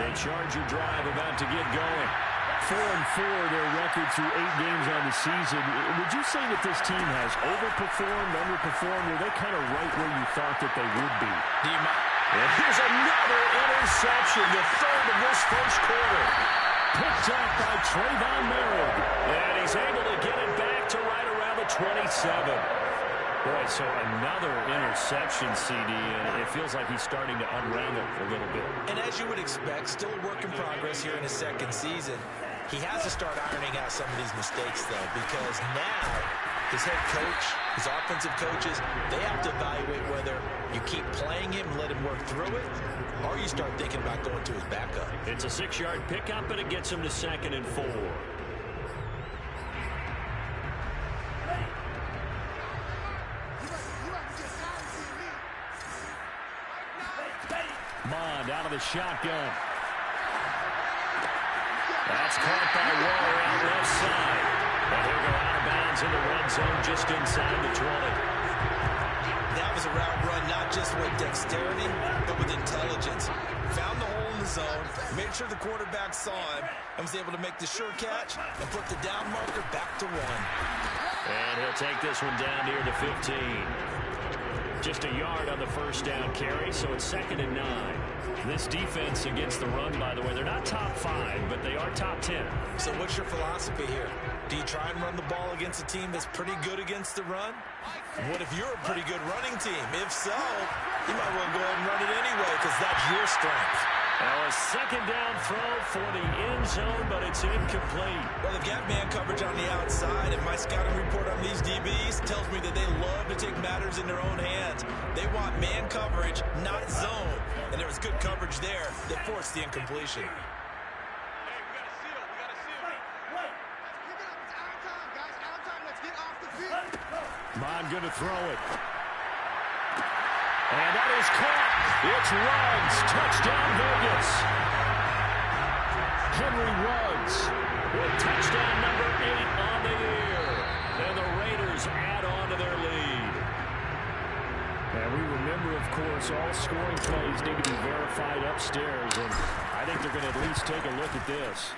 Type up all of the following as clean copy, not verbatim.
The Charger drive about to get going. 4-4, their record through 8 games on the season. Would you say that this team has overperformed, underperformed, or are they kind of right where you thought that they would be? And here's another interception, the third of this first quarter. Picked up by Trayvon Merritt. And he's able to get it back to right around the 27. Boy, so another interception, CD, and it feels like he's starting to unravel a little bit. And as you would expect, still a work in progress here in his second season. He has to start ironing out some of these mistakes, though, because now his head coach, his offensive coaches, they have to evaluate whether you keep playing him and let him work through it, or you start thinking about going to his backup. It's a 6-yard pickup, and it gets him to 2nd and 4. Mond out of the shotgun. That's caught by Waller out left side. And he'll go out of bounds in the red zone just inside the 20. That was a route run not just with dexterity, but with intelligence. Found the hole in the zone, made sure the quarterback saw him, and was able to make the sure catch and put the down marker back to 1. And he'll take this one down near the 15. Just a yard on the first down carry, so it's 2nd and 9. This defense against the run, by the way, they're not top 5, but they are top 10. So what's your philosophy here? Do you try and run the ball against a team that's pretty good against the run? What if you're a pretty good running team? If so, you might well go ahead and run it anyway because that's your strength. Now a 2nd down throw for the end zone, but it's incomplete. Well, they've got man coverage on the outside, and my scouting report on these DBs tells me that they love to take matters in their own hands. They want man coverage, not zone. And there was good coverage there that forced the incompletion. Mond going to throw it. And that is caught. It's Ruggs. Touchdown, Vegas. Henry Ruggs with touchdown number 8 on the year. And the Raiders add on to their lead. And we remember, of course, all scoring plays need to be verified upstairs. And I think they're going to at least take a look at this.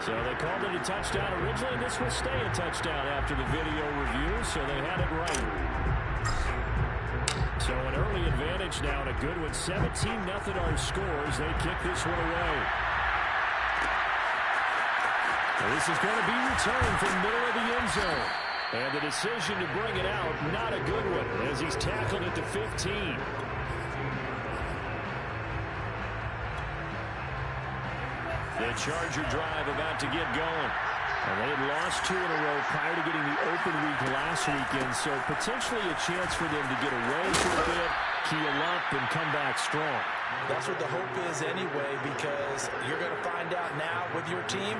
So they called it a touchdown originally. This will stay a touchdown after the video review, so they had it right. So an early advantage now and a good one. 17-0 our scores. They kick this one away. Well, this is going to be returned from middle of the end zone. And the decision to bring it out, not a good one, as he's tackled at the 15. The Charger drive about to get going. And they had lost 2 in a row prior to getting the open week last weekend, so potentially a chance for them to get away for a bit, keel up, and come back strong. That's what the hope is anyway, because you're going to find out now with your team,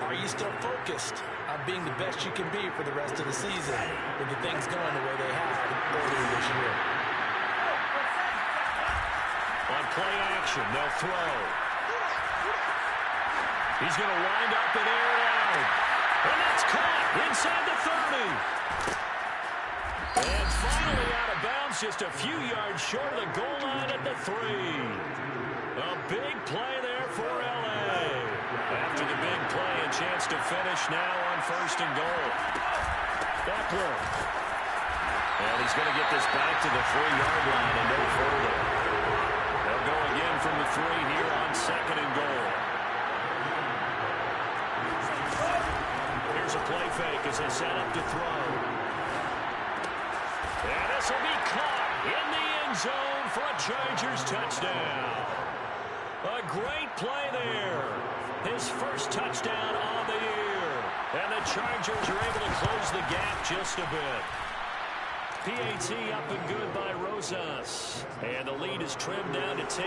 are you still focused on being the best you can be for the rest of the season with the things going the way they have earlier this year? On play action, they'll throw. He's going to wind up and air it out. And that's caught inside the 30. And finally out of bounds, just a few yards short of the goal line at the 3. A big play there for L.A. After the big play, a chance to finish now on 1st and goal. Beckler. And he's going to get this back to the 3-yard line and no further. They'll go again from the 3 here on 2nd and goal. Here's a play fake as they set up to throw. And this will be caught in the end zone for a Chargers touchdown. A great play there. His first touchdown on the year. And the Chargers are able to close the gap just a bit. PAT up and good by Rosas. And the lead is trimmed down to 10.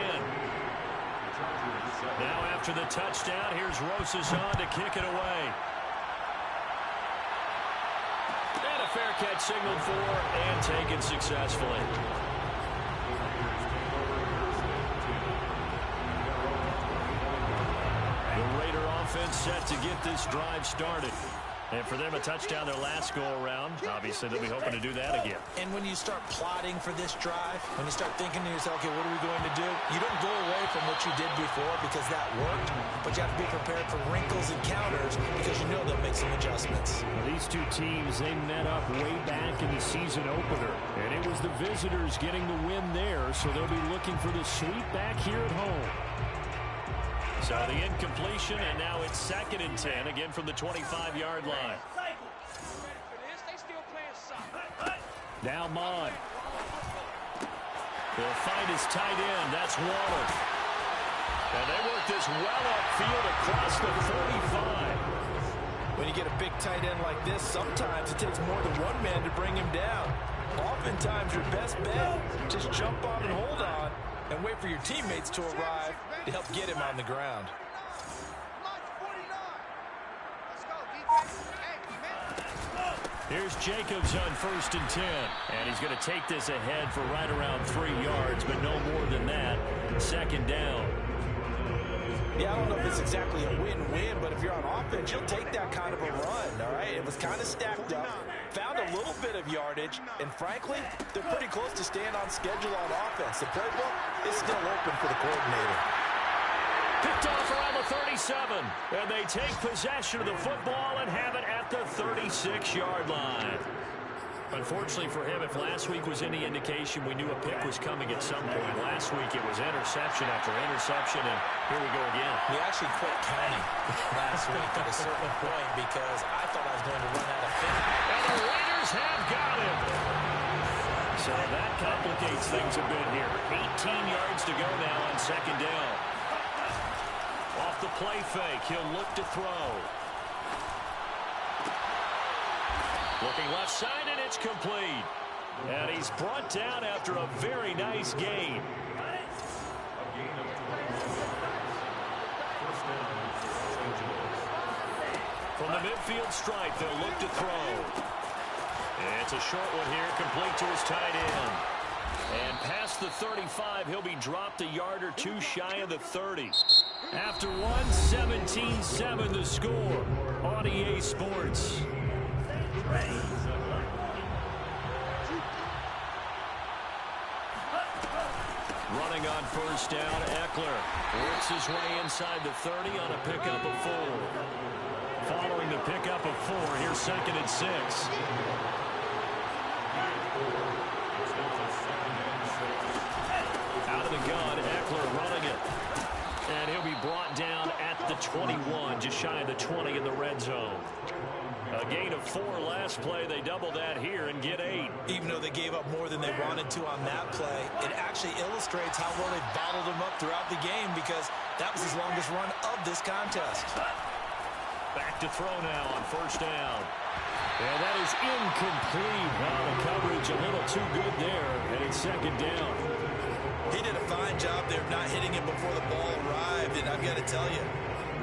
Now after the touchdown, here's Rosas on to kick it away. And a fair catch signaled for and taken successfully. The Raider offense set to get this drive started. And for them, a touchdown their last go-around. Obviously, they'll be hoping to do that again. And when you start plotting for this drive, when you start thinking to yourself, okay, what are we going to do? You don't go away from what you did before because that worked, but you have to be prepared for wrinkles and counters because you know they'll make some adjustments. Well, these two teams, they met up way back in the season opener, and it was the visitors getting the win there, so they'll be looking for the sweep back here at home. So the incompletion, and now it's 2nd and 10, again from the 25-yard line. Now Mond. He'll find his tight end. That's Waller. And they work this well upfield across the 45. When you get a big tight end like this, sometimes it takes more than one man to bring him down. Oftentimes, your best bet, just jump on and hold on and wait for your teammates to arrive to help get him on the ground. Here's Jacobs on 1st and 10. And he's going to take this ahead for right around 3 yards, but no more than that. 2nd down. Yeah, I don't know if it's exactly a win-win, but if you're on offense, you'll take that kind of a run, all right? It was kind of stacked up, found a little bit of yardage, and frankly, they're pretty close to staying on schedule on offense. The playbook is still open for the coordinator. Picked off around the 37, and they take possession of the football and have it at the 36-yard line. Unfortunately for him, if last week was any indication, we knew a pick was coming at some point. Last week it was interception after interception, and here we go again. We actually quit counting last week at a certain point because I thought I was going to run out of finish. And the Raiders have got him. So that complicates things a bit here. 18 yards to go now on 2nd down. Off the play fake, he'll look to throw. Looking left side, and it's complete. And he's brought down after a very nice gain. From the midfield stripe, they'll look to throw. It's a short one here, complete to his tight end. And past the 35, he'll be dropped a yard or two shy of the 30. After one, 17-7 the score on EA Sports. Running on 1st down, Eckler works his way inside the 30 on a pickup of 4. Following the pickup of 4, here's 2nd and 6. Out of the gun, Eckler running it. And he'll be brought down at the 21, just shy of the 20 in the red zone. A gain of 4 last play. They double that here and get 8. Even though they gave up more than they wanted to on that play, it actually illustrates how well they bottled him up throughout the game because that was his longest run of this contest. Back to throw now on 1st down. And that is incomplete. Well, the coverage a little too good there, and it's 2nd down. He did a fine job there of not hitting him before the ball arrived, and I've got to tell you,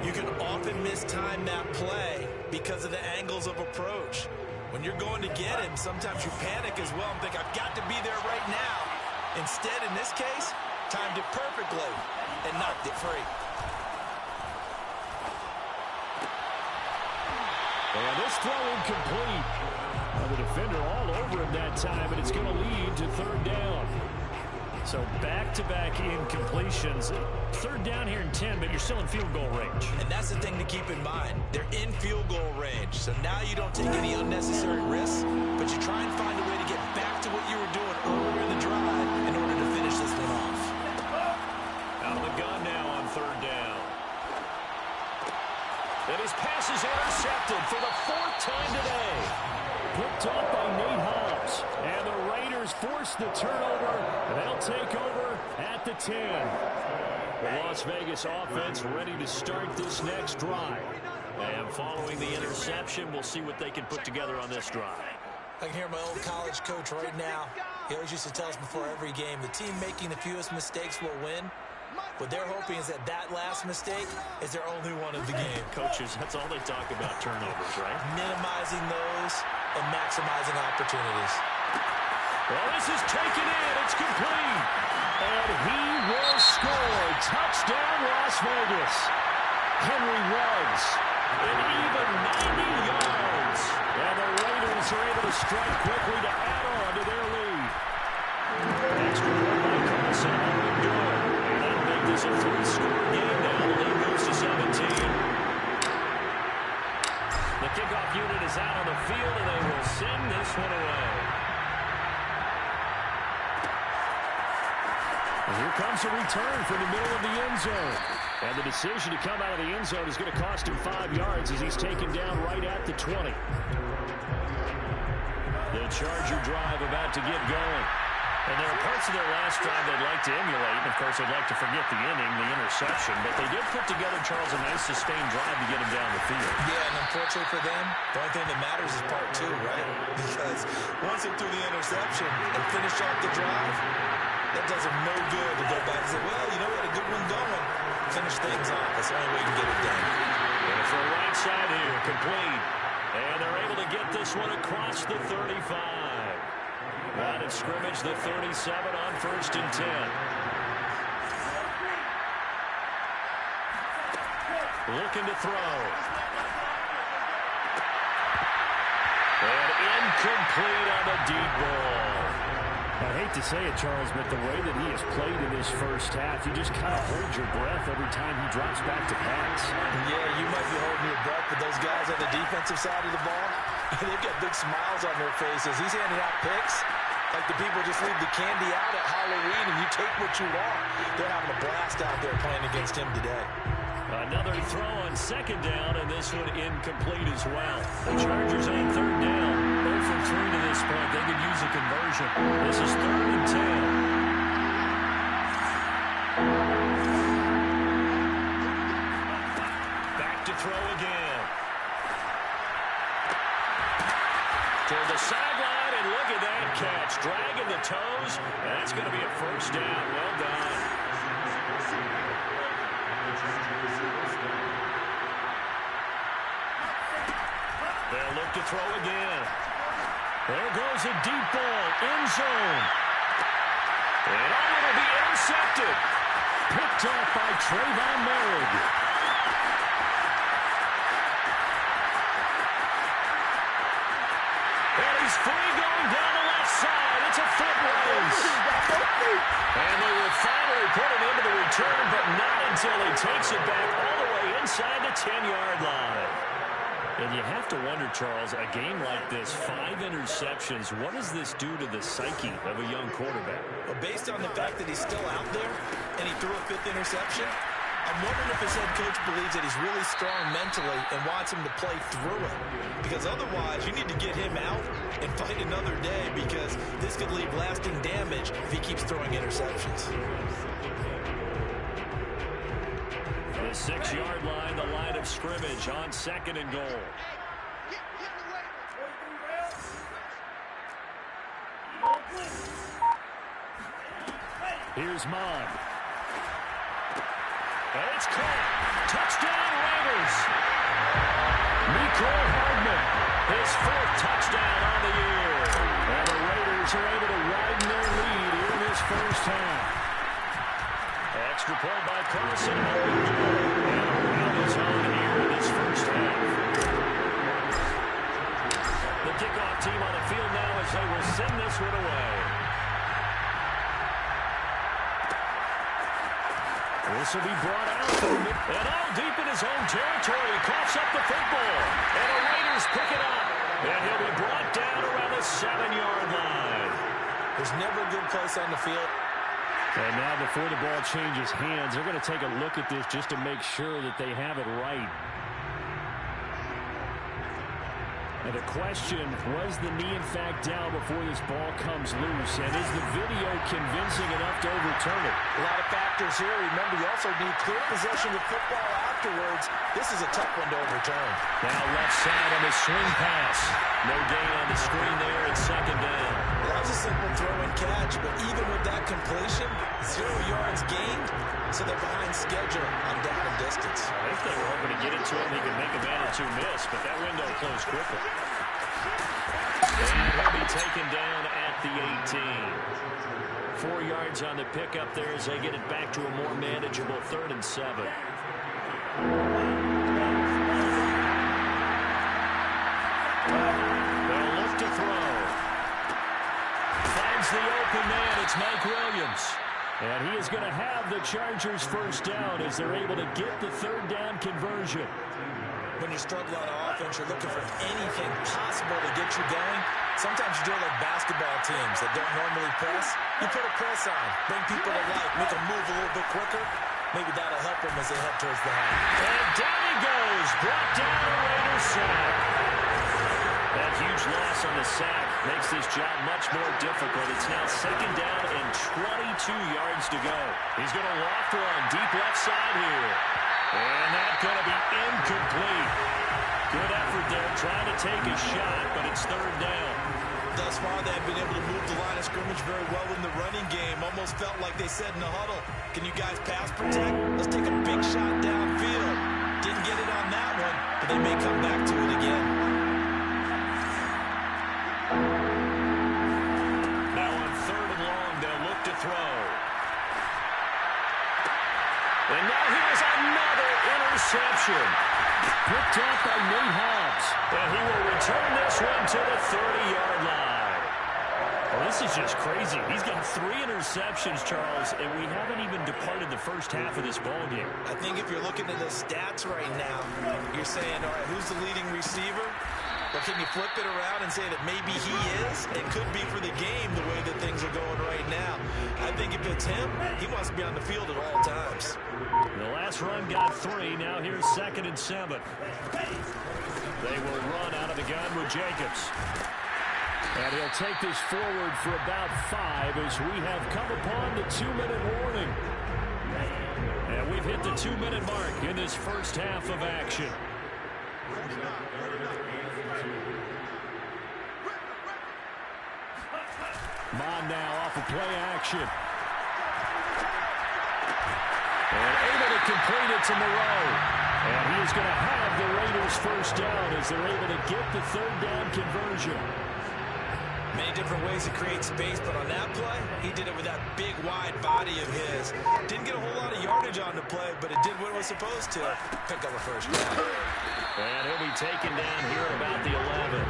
you can often mistime that play because of the angles of approach. When you're going to get him, sometimes you panic as well and think, I've got to be there right now. Instead, in this case, timed it perfectly and knocked it free. And this throw incomplete. Well, the defender all over him that time, and it's going to lead to 3rd down. So back-to-back incompletions. 3rd down here in 10, but you're still in field goal range. And that's the thing to keep in mind. They're in field goal range. So now you don't take any unnecessary risks, but you try and find a way to get back to what you were doing earlier in the drive in order to finish this one off. Out of the gun now on 3rd down. And his pass is intercepted for the 4th time today. Picked off by Nate Hobbs. And the Raiders force the turnover. And they'll take over at the 10. The Las Vegas offense ready to start this next drive. And following the interception, we'll see what they can put together on this drive. I can hear my old college coach right now. He always used to tell us before every game, the team making the fewest mistakes will win. What they're hoping is that that last mistake is their only one of the game. Coaches, that's all they talk about, turnovers, right? Minimizing those and maximizing opportunities. Well, this is taken in. It's complete. And he will score. Touchdown, Las Vegas. Henry Ruggs. An even 90 yards. to strike quickly to add on to their lead. Extra point by Carson. And that'll make this a 3-score game now. The lead moves to 17. The kickoff unit is out on the field, and they will send this one away. And here comes a return from the middle of the end zone. And the decision to come out of the end zone is going to cost him 5 yards as he's taken down right at the 20. The Charger drive about to get going. And there are parts of their last drive they'd like to emulate. And, of course, they'd like to forget the inning, the interception. But they did put together, Charles, a nice sustained drive to get him down the field. Yeah, and unfortunately for them, the only thing that matters is part 2, right? Because once they threw the interception and finished off the drive, that does them no good to go back and say, well, you know, we had a good one going. Finish things off. That's the only way you can get it done. And for a right side here, complete. And they're able to get this one across the 35. Line of scrimmage, the 37 on 1st and 10. Looking to throw. And incomplete on the deep ball. I hate to say it, Charles, but the way that he has played in this first half, you just kind of hold your breath every time he drops back to pass. Yeah, you might be holding your breath, but those guys on the defensive side of the ball, they've got big smiles on their faces. He's handing out picks like the people just leave the candy out at Halloween and you take what you want. They're having a blast out there playing against him today. Another throw on 2nd down, and this one incomplete as well. The Chargers on 3rd down. 0 for 3 to this point. They could use a conversion. This is 3rd and 10. Back to throw again. Toward the sideline, and look at that catch. Dragging the toes, and that's going to be a 1st down. Well done. They'll look to throw again. There goes a deep ball, end zone. And it'll be intercepted. Picked off by Trayvon Merrick. And he's free going down the left side. It's a foot race. And they will finally put it into the return, but not until he takes it back all the way inside the 10-yard line. And you have to wonder, Charles, a game like this, 5 interceptions, what does this do to the psyche of a young quarterback? Well, based on the fact that he's still out there and he threw a 5th interception, I'm wondering if his head coach believes that he's really strong mentally and wants him to play through it. Because otherwise, you need to get him out and fight another day because this could leave lasting damage if he keeps throwing interceptions. The 6-yard line, the line of scrimmage on 2nd and goal. Here's Mond. And it's caught. Touchdown, Raiders. Mecole Hardman, his 4th touchdown on the year. And the Raiders are able to widen their lead here in this first half. Extra point by Carson. And around his own here in this first half. The kickoff team on the field now as they will send this one away. This will be brought out. And all deep in his own territory. He coughs up the football. And the Raiders pick it up. And he'll be brought down around the 7-yard line. There's never a good place on the field. And now before the ball changes hands, they're going to take a look at this just to make sure that they have it right. And the question, was the knee in fact down before this ball comes loose? And is the video convincing enough to overturn it? A lot of factors here. Remember, you also need clear possession of football afterwards. This is a tough one to overturn. Now left side on the swing pass. No gain on the screen there at 2nd down. Well, that was a simple throw and catch, but even with that completion, 0 yards gained, so they're behind schedule on down and distance. I think they were hoping to get it to him. He could make a man or two miss, but that window closed quickly. And he'll be taken down at the 18. 4 yards on the pickup there as they get it back to a more manageable 3rd and 7. They'll look to throw. finds the open man. It's Mike Williams. And he is going to have the Chargers first down as they're able to get the third down conversion. When you're struggling on offense, you're looking for anything possible to get you going. Sometimes you do it like basketball teams that don't normally press. You put a press on, bring people to life, make them move a little bit quicker. Maybe that'll help them as they head towards the line. And down he goes. Brought down a Raider sack. That huge loss on the sack makes this job much more difficult. It's now second down and 22 yards to go. He's going to loft one deep left side here. And that's going to be incomplete. Good effort there trying to take a shot, but it's third down. Thus far, they've been able to move the line of scrimmage very well in the running game. Almost felt like they said in the huddle, can you guys pass protect? Let's take a big shot downfield. Didn't get it on that one, but they may come back to it again. Now on third and long, they'll look to throw. And now here's another interception. Picked off by Nate Hobbs. And he will return this one to the 30-yard line. Well, this is just crazy. He's got 3 interceptions, Charles, and we haven't even departed the first half of this ballgame. I think if you're looking at the stats right now, you're saying, all right, who's the leading receiver? But can you flip it around and say that maybe he is? It could be for the game the way that things are going right now. I think if it's him, he wants to be on the field at all times. The last run got 3. Now here's 2nd and 7. They will run out of the gun with Jacobs. And he'll take this forward for about 5 as we have come upon the 2-minute warning. And we've hit the 2-minute mark in this first half of action. Mond now off of play action. And able to complete it to Moreau. And he is going to have the Raiders first down as they're able to get the third down conversion. Many different ways to create space, but on that play, he did it with that big, wide body of his. Didn't get a whole lot of yardage on the play, but it did what it was supposed to. Pick up the first down. And he'll be taken down here at about the 11.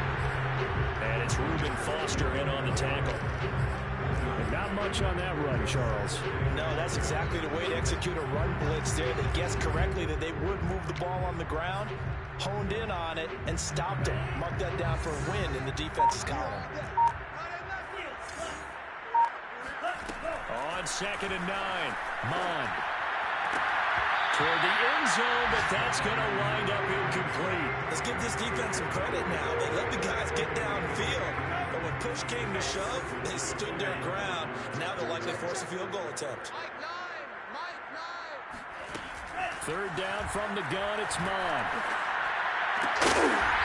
And it's Reuben Foster in on the tackle. And not much on that run, Charles. No, that's exactly the way to execute a run blitz there. They guessed correctly that they would move the ball on the ground, honed in on it, and stopped him. Mark that down for a win in the defense's column. On 2nd and 9, Mond. Toward the end zone, but that's going to wind up incomplete. Let's give this defense some credit now. They let the guys get downfield, but when push came to shove, they stood their ground. Now they'll likely force a field goal attempt. Third down from the gun, it's Mond.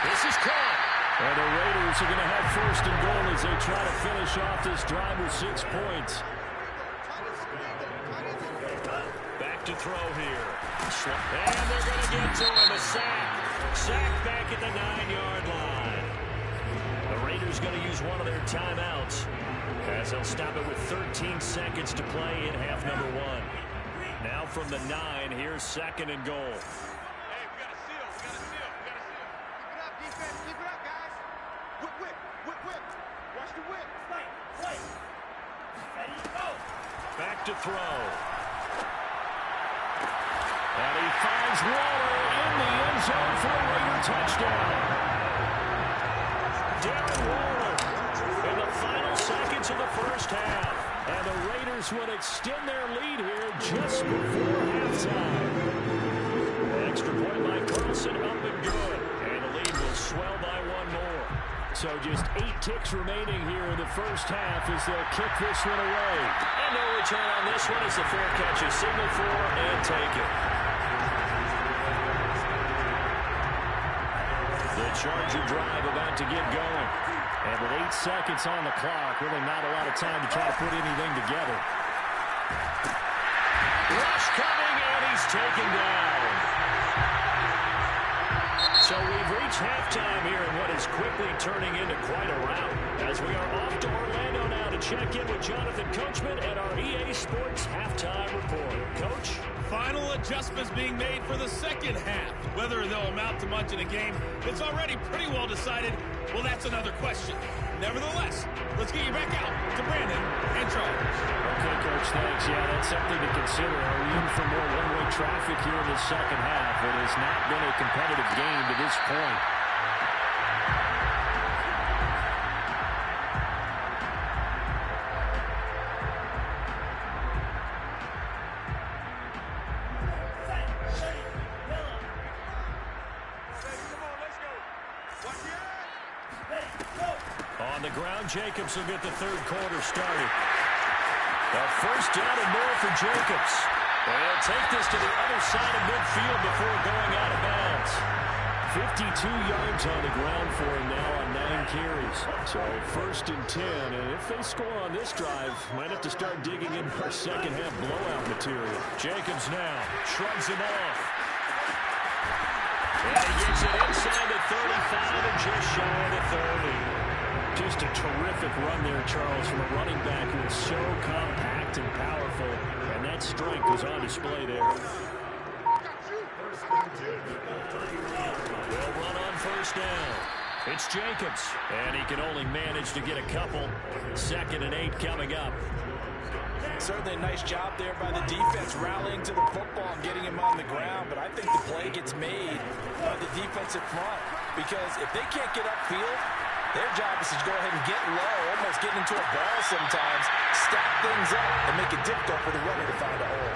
This is caught. And the Raiders are going to have first and goal as they try to finish off this drive with 6 points. Back to throw here. And they're going to get to him. A sack. Sack back at the 9-yard line. The Raiders going to use one of their timeouts as they'll stop it with 13 seconds to play in half number 1. Now from the 9, here's 2nd and goal. Hey, we got a seal. We got a seal. We got a seal. Keep it up, defense. Keep it up, guys. Whip, whip. Whip, whip. Watch the whip. Play. Ready, go. Back to throw. And he finds Waller in the end zone for a Raider touchdown. Darren Waller in the final seconds of the first half. And the Raiders would extend their lead here just before halftime. Extra point by Carlson, up and good. And the lead will swell by 1 more. So just 8 ticks remaining here in the first half as they'll kick this one away. And no return on this one as the fair catch is signaled for and taken. The Charger drive about to get going. And with 8 seconds on the clock, really not a lot of time to try to put anything together. Rush coming, and he's taken down. So we've reached halftime here in what is quickly turning into quite a rout. As we are off to Orlando now to check in with Jonathan Coachman and our EA Sports halftime report. Coach? Final adjustments being made for the second half. Whether they'll amount to much in a game that's already pretty well decided, well, that's another question. Nevertheless, let's get you back out to Brandon and Charles. Okay, Coach, thanks. Yeah, that's something to consider. Are we in for more one-way traffic here in the second half? It has not been a competitive game to this point. On the ground, Jacobs will get the third quarter started. A first down and more for Jacobs. And he'll take this to the other side of midfield before going out of bounds. 52 yards on the ground for him now on 9 carries. So first and 10, and if they score on this drive, might have to start digging in for second half blowout material. Jacobs now shrugs him off. And he gets it inside the 35 and just shy of the 30. Just a terrific run there, Charles, from a running back who is so compact and powerful, and that strength was on display there. They'll run on first down. It's Jacobs, and he can only manage to get a couple. 2nd and 8 coming up. Certainly a nice job there by the defense rallying to the football and getting him on the ground, but I think the play gets made by the defensive front, because if they can't get upfield, their job is to go ahead and get low, almost get into a ball sometimes, stack things up, and make it difficult for the runner to find a hole.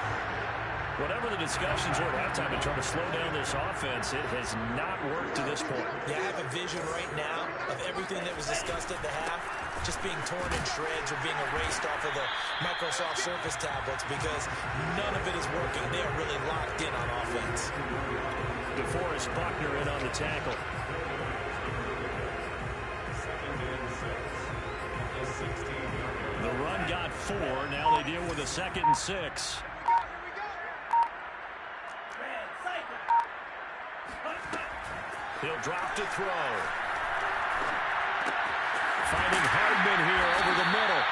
Whatever the discussions were at halftime to try to slow down this offense, it has not worked to this point. Yeah, I have a vision right now of everything that was discussed at the half just being torn in shreds or being erased off of the Microsoft Surface tablets, because none of it is working. They are really locked in on offense. DeForest Buckner in on the tackle. The run got 4. Now they deal with a 2nd and 6. He'll drop to throw. Finding Hardman here over the middle.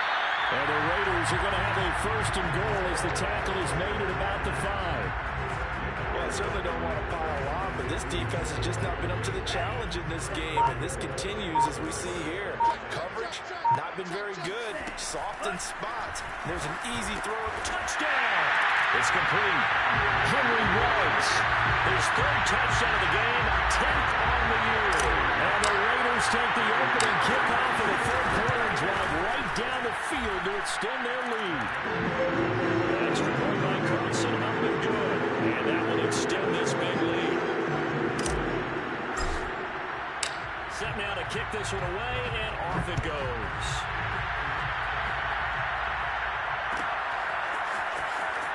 And the Raiders are going to have a 1st and goal as the tackle is made at about the 5. Well, I certainly don't want to pile on, but this defense has just not been up to the challenge in this game, and this continues as we see here. Coverage, not been very good. Soft in spots. There's an easy throw. Touchdown! It's complete. Henry Ruggs, his 3rd touchdown of the game, 10th on the year. And the Raiders take the opening kickoff of the 3rd quarter and drive right down the field to extend their lead. Extra point by Carson, up and good. And that will extend this big lead. Set now to kick this one away, and off it goes.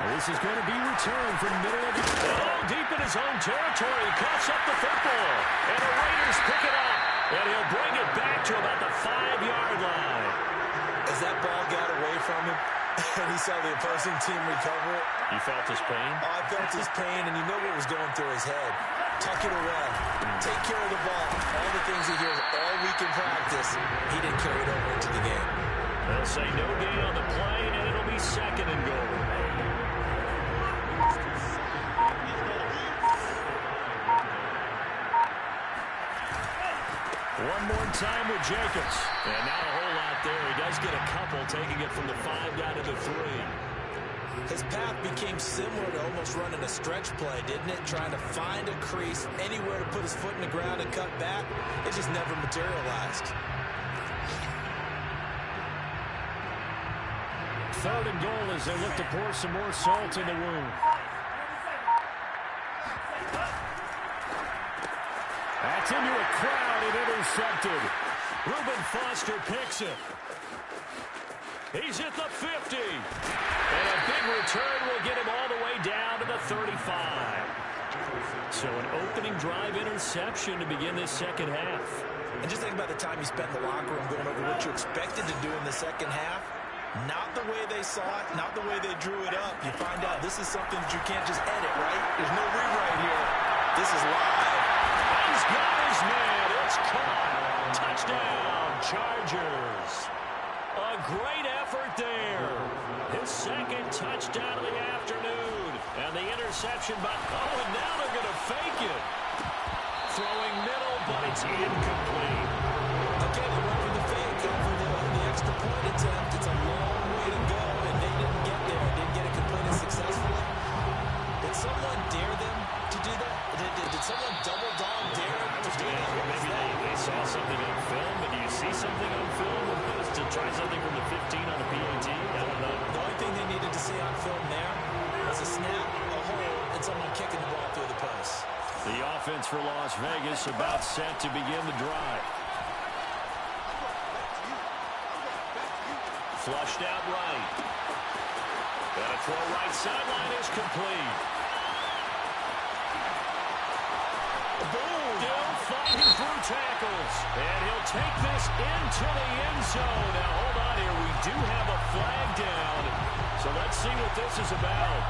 This is going to be returned from the middle of the field. Deep in his own territory. He coughs up the football. And the Raiders pick it up. And he'll bring it back to about the 5-yard line. As that ball got away from him, and he saw the opposing team recover it. You felt his pain? Oh, I felt his pain, and you know what was going through his head. Tuck it away. Take care of the ball. All the things he hears all week in practice, he didn't carry it over into the game. They'll say no gain on the play, and it'll be 2nd and goal. One more time with Jacobs. And not a whole lot there. He does get a couple, taking it from the 5 down to the 3. His path became similar to almost running a stretch play, didn't it? Trying to find a crease, anywhere to put his foot in the ground and cut back. It just never materialized. 3rd and goal as they look to pour some more salt in the wound. That's into a crowd and intercepted. Reuben Foster picks it. He's at the 50. And a big return will get him all the way down to the 35. So an opening drive interception to begin this second half. And just think about the time you spent in the locker room going over what you expected to do in the second half. Not the way they saw it, not the way they drew it up. You find out this is something that you can't just edit, right? There's no rewrite here. This is live. He's got his man. Chargers. A great effort there. His second touchdown of the afternoon. And the interception by... Oh, and now they're going to fake it. Throwing middle, but it's incomplete. Okay, they went for the fake over the extra point attempt. It's a long way to go, and they didn't get there. Didn't get it completed successfully. Did someone dare them to do that? Did someone double dog dare them to do that? Maybe they saw something on film, but do you see something on film to try something from the 15 on the PAT? I don't know. The only thing they needed to see on film there was a snap, a hold, and someone kicking the ball through the post. The offense for Las Vegas about set to begin the drive. Flushed out right. And a throw right sideline is complete. Boom! Still fighting through tackles. And he'll take this into the end zone. Now, hold on here. We do have a flag down. So let's see what this is about.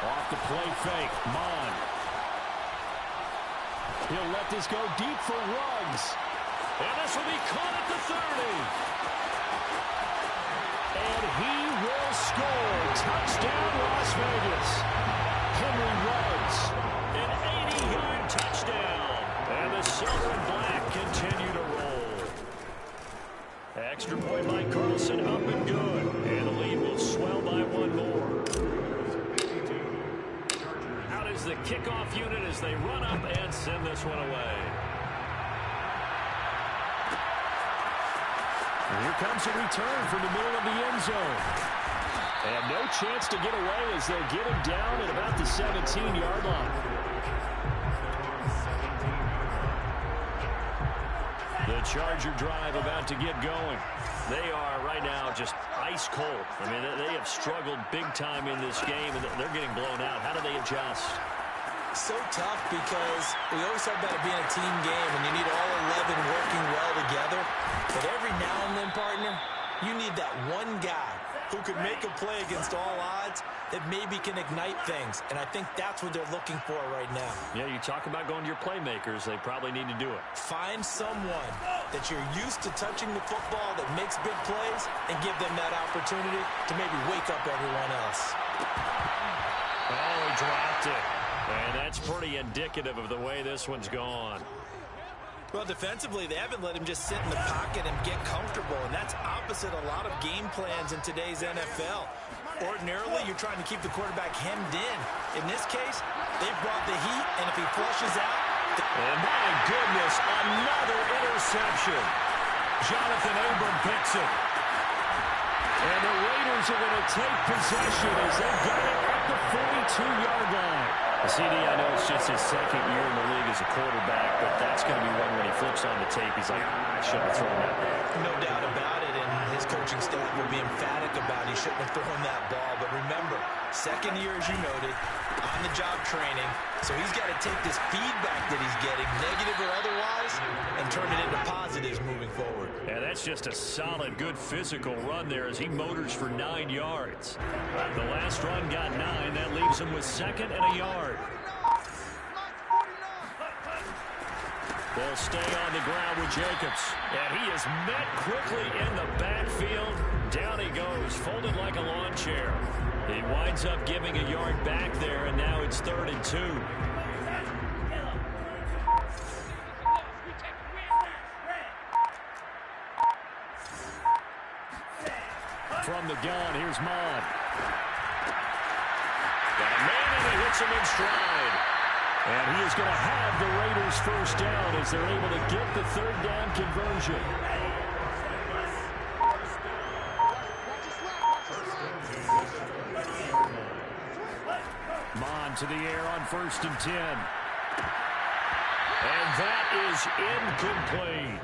Off the play fake. Mond. He'll let this go deep for Ruggs. And this will be caught at the 30. And he will score. Touchdown, Las Vegas. Henry Ruggs. An 80-yard touchdown. And the silver and black continue to roll. Extra point by Carlson, up and good. And the lead will swell by one more. Out is the kickoff unit as they run up and send this one away. And here comes a return from the middle of the end zone. And no chance to get away as they'll get him down at about the 17-yard line. The Charger drive about to get going. They are right now just ice cold. I mean, they have struggled big time in this game, and they're getting blown out. How do they adjust? So tough because we always talk about it being a team game, and you need all 11 working well together. But every now and then, partner, you need that one guy who could make a play against all odds that maybe can ignite things. And I think that's what they're looking for right now. Yeah, you talk about going to your playmakers. They probably need to do it. Find someone that you're used to touching the football that makes big plays and give them that opportunity to maybe wake up everyone else. Oh, he dropped it. And that's pretty indicative of the way this one's gone. Well, defensively, they haven't let him just sit in the pocket and get comfortable, and that's opposite a lot of game plans in today's NFL. Ordinarily, you're trying to keep the quarterback hemmed in. In this case, they've brought the heat, and if he flushes out... And my goodness, another interception. Jonathan Abram picks it. And the Raiders are going to take possession as they got it at the 42-yard line. CD, I know it's just his second year in the league as a quarterback, but that's going to be one when he flips on the tape. He's like, I shouldn't have thrown that ball. No doubt about it, and his coaching staff will be emphatic about he shouldn't have thrown that ball. But remember, second year, as you noted, on-the-job training, so he's got to take this feedback that he's getting, negative or otherwise, and turn it into positives moving forward. Yeah, that's just a solid, good physical run there as he motors for 9 yards. The last run got 9. That leaves him with second and a yard. They'll stay on the ground with Jacobs. And he is met quickly in the backfield. Down he goes, folded like a lawn chair. He winds up giving a yard back there, and now it's 3rd and 2. From the gun, here's Mond. Got a man, and he hits him in stride. And he is going to have the Raiders first down as they're able to get the 3rd down conversion. Mond to the air on 1st and 10. And that is incomplete.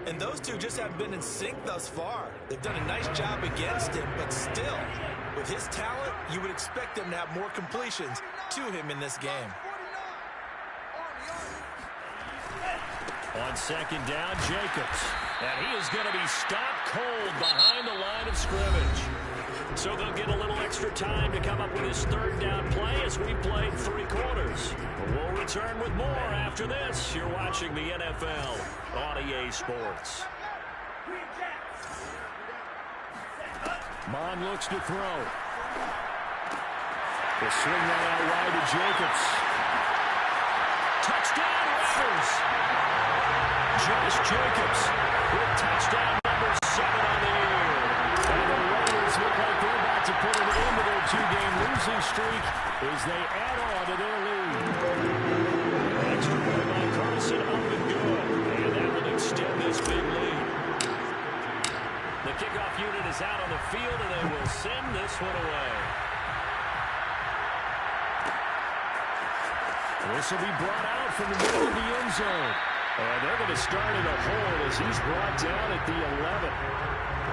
And those two just haven't been in sync thus far. They've done a nice job against him, but still, with his talent, you would expect them to have more completions to him in this game. On 2nd down, Jacobs. And he is going to be stopped cold behind the line of scrimmage. So they'll get a little extra time to come up with his third down play as we played 3 quarters. We'll return with more after this. You're watching the NFL on EA Sports. Mond looks to throw. They'll swing that out wide to Jacobs. Touchdown, Raiders! Josh Jacobs with touchdown number 7 on the year. And the Raiders look like they're about to put an end to their 2-game losing streak as they add on to their lead. Extra point by Carlson, up and good. And that will extend this big lead. The kickoff unit is out on the field, and they will send this one away. This will be brought out from the middle of the end zone. And they're going to start in a hole as he's brought down at the 11.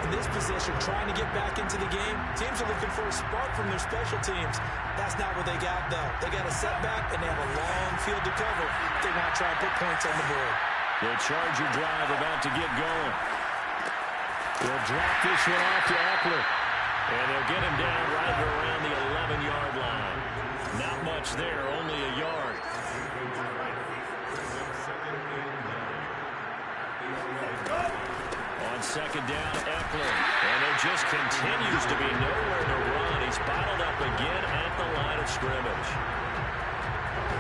In this position, trying to get back into the game, teams are looking for a spark from their special teams. That's not what they got, though. They got a setback, and they have a long field to cover. They want to try and put points on the board. The Charger drive about to get going. They'll drop this one off to Eckler. And they'll get him down right around the 11-yard line. Not much there, only a yard. On second down, Eckler. And there just continues to be nowhere to run. He's bottled up again at the line of scrimmage.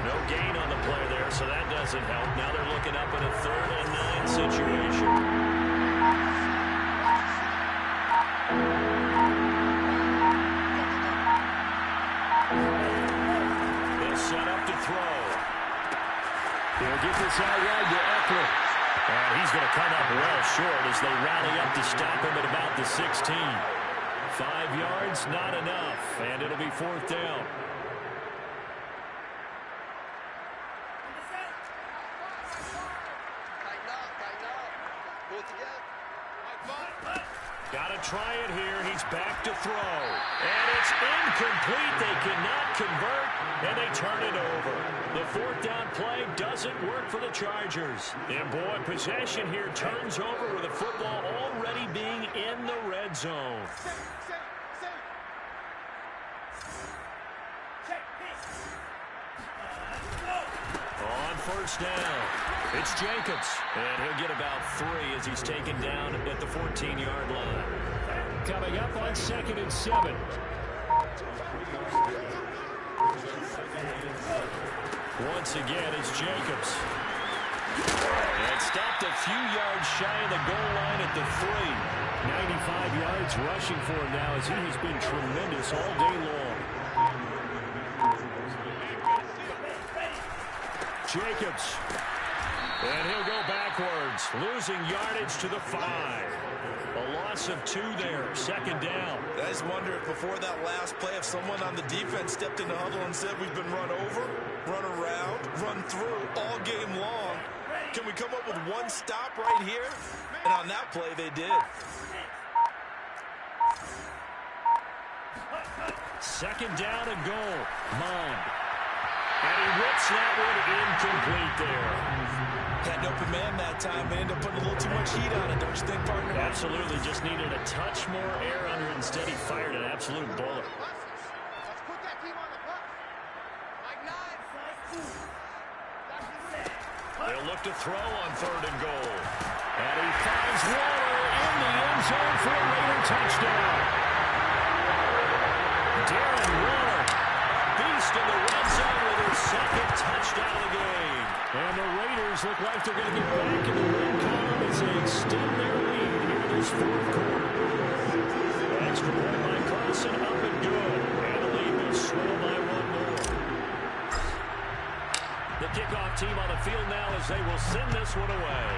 No gain on the play there, so that doesn't help. Now they're looking up at a 3rd and 9 situation. They'll set up to throw. They'll get this out wide to Eckler. And he's going to come up well short as they rally up to stop him at about the 16. 5 yards, not enough, and it'll be 4th down. Got to try it here. He's back to throw. And it's incomplete. They cannot convert, and they turn it over. The 4th down play doesn't work for the Chargers. And, boy, possession here turns over with the football already being in the red zone. On 1st down, it's Jacobs, and he'll get about 3 as he's taken down at the 14-yard line. Coming up on 2nd and 7. Once again, it's Jacobs. And stopped a few yards shy of the goal line at the 3. 95 yards rushing for him now as he has been tremendous all day long. Jacobs. And he'll go backwards, losing yardage to the 5. A loss of 2 there, 2nd down. I just wonder if before that last play, if someone on the defense stepped in the huddle and said, we've been run over, run around, run through all game long. Can we come up with one stop right here? And on that play, they did. 2nd down and goal. Mond. And he whips that one incomplete there. Had an open man that time, but ended up putting a little too much heat on it, don't you think, partner? Absolutely. Just needed a touch more air under it. Instead, he fired an absolute bullet. Let's put that team on the bus. Like 9. They'll look to throw on 3rd and goal. And he finds Waller in the end zone for a Raider touchdown. Darren Waller, beast in the red zone with his 2nd touchdown of the game. And the Raiders look like they're going to get back in the win column as they extend their lead here this 4th quarter. Extra point by Carlson, up and good. And the lead will swell by 1 more. The kickoff team on the field now as they will send this one away.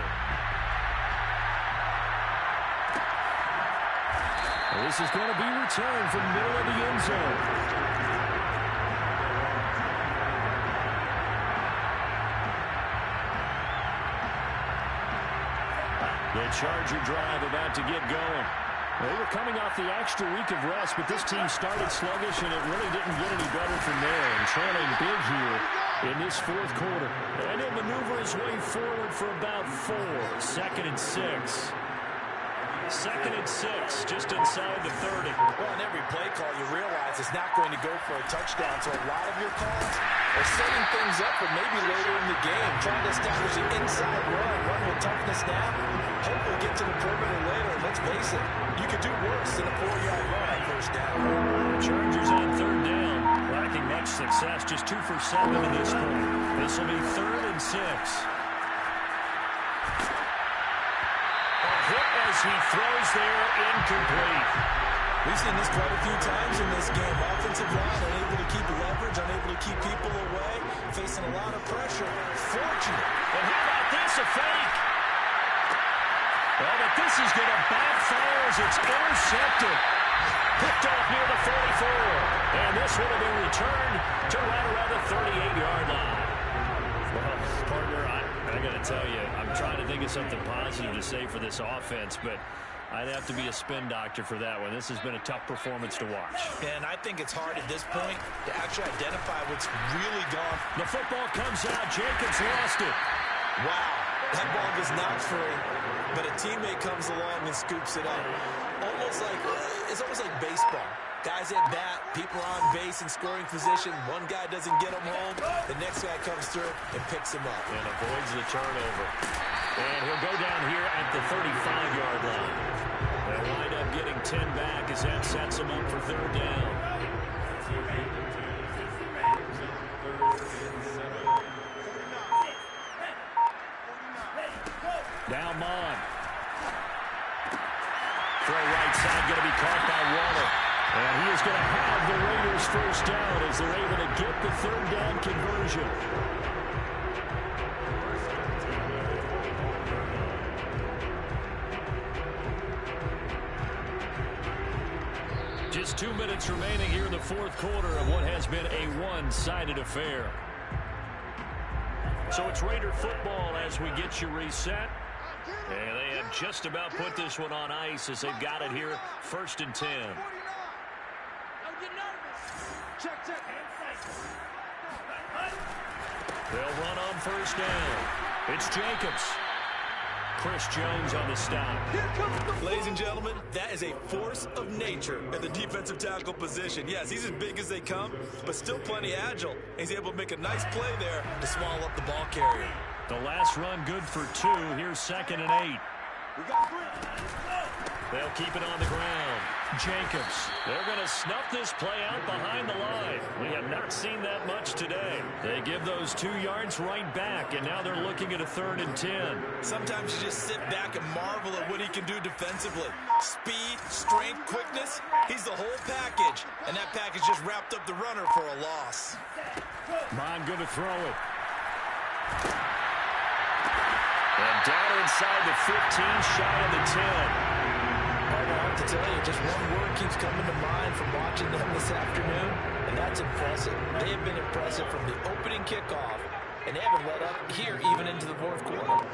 This is going to be returned from the middle of the end zone. The Charger drive about to get going. They were coming off the extra week of rest, but this team started sluggish, and it really didn't get any better from there. And trailing big here in this 4th quarter. And he'll maneuver his way forward for about 4. 2nd and 6. 2nd and 6, just inside the 30. Well, on every play call, you realize it's not going to go for a touchdown, so a lot of your calls are setting things up for maybe later in the game, trying to establish an inside run with toughness now, hopefully get to the perimeter later. Let's face it, you could do worse than a 4-yard run on first down. Chargers on 3rd down, lacking much success, just 2 for 7 at this point. This will be 3rd and 6. As he throws there, incomplete. We've seen this quite a few times in this game. Offensive line unable to keep leverage, unable to keep people away, facing a lot of pressure. Fortunate. And how about this, a fake? Well, but this is going to backfire as it's intercepted. Picked off near the 44. And this would have been returned to right around the 38-yard line. Well, partner, I got to tell you, I'm trying to think of something positive to say for this offense, but I'd have to be a spin doctor for that one. This has been a tough performance to watch. And I think it's hard at this point to actually identify what's really gone. The football comes out. Jacobs lost it. Wow, that ball was not free, but a teammate comes along and scoops it up. It's almost like baseball. Guys at bat, people on base in scoring position. One guy doesn't get him home. The next guy comes through and picks him up. And avoids the turnover. And he'll go down here at the 35-yard line. They'll wind up getting 10 back as that sets him up for 3rd down. Now Mond. Throw right side, going to be caught by Waller. And he is going to have the Raiders first down as they're able to get the 3rd down conversion. Just 2 minutes remaining here in the 4th quarter of what has been a one-sided affair. So it's Raider football as we get you reset. And they have just about put this one on ice as they've got it here, 1st and 10. They'll run on first down. It's Jacobs. Chris Jones on the stop. Ladies and gentlemen, that is a force of nature at the defensive tackle position. Yes, he's as big as they come, but still plenty agile. He's able to make a nice play there to swallow up the ball carrier. The last run good for 2. Here's 2nd and 8. They'll keep it on the ground. Jacobs. They're going to snuff this play out behind the line. We have not seen that much today. They give those 2 yards right back, and now they're looking at a 3rd and 10. Sometimes you just sit back and marvel at what he can do defensively. Speed, strength, quickness. He's the whole package, and that package just wrapped up the runner for a loss. Mond going to throw it. And down inside the 15, shy of the 10. I have to tell you, just one word keeps coming to mind from watching them this afternoon, and that's impressive. They have been impressive from the opening kickoff, and they haven't let up here even into the 4th quarter.